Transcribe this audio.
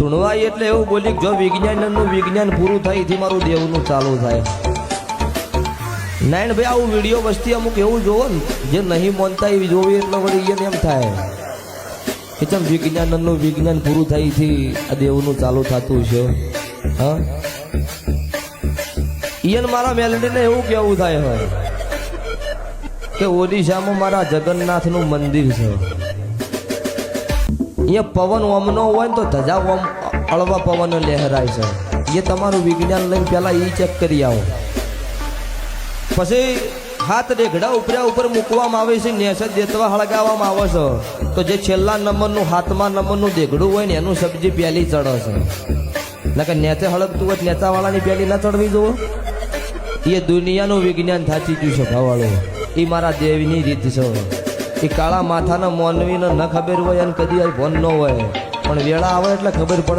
ધૂણવાઈ એટલે એવું બોલી જો વિજ્ઞાનનું વિજ્ઞાન પૂરું થાય એથી મારું દેવનું ચાલુ થાય. નારાયણ ભાઈ આવું વિડીયો વસ્તી અમુક એવું જોવો ને જે નહીં માનતા એ જોવી એટલે વળી એને એમ થાય કે ચમ વિજ્ઞાનનું વિજ્ઞાન પૂરું થાય એથી આ દેવનું ચાલુ થતું છે. હા ઈયન મારા મેલડીને એવું કેવું થાય હોય કે ઓડિશામાં મારા જગન્નાથનું મંદિર છે. અહીંયા પવન ઓમનો હોય ને તો ધજા ઓમ અળવા પવન લહેરાય છે. એ તમારું વિજ્ઞાન લઈને પહેલાં એ ચેક કરી આવો. પછી હાથ રેઘડા ઉપર્યા ઉપર મૂકવામાં આવે છે, નેસ દેતવા હળગાવવામાં આવે છે. તો જે છેલ્લા નંબરનું હાથમાં નંબરનું દેઘડું હોય ને એનું સબ્જી પહેલી ચડે છે. નકર નેચે હળગતું હોય નેચાવાળાની પહેલી ના ચડવી જુઓ. એ દુનિયાનું વિજ્ઞાન થાચી ગયું છે ભાવાળો. એ મારા દેવની રીત છે. એ કાળા માથાના મોનવીને ન ખબર હોય અને કદી ભોન ન હોય પણ વેળા આવે એટલે ખબર પડે.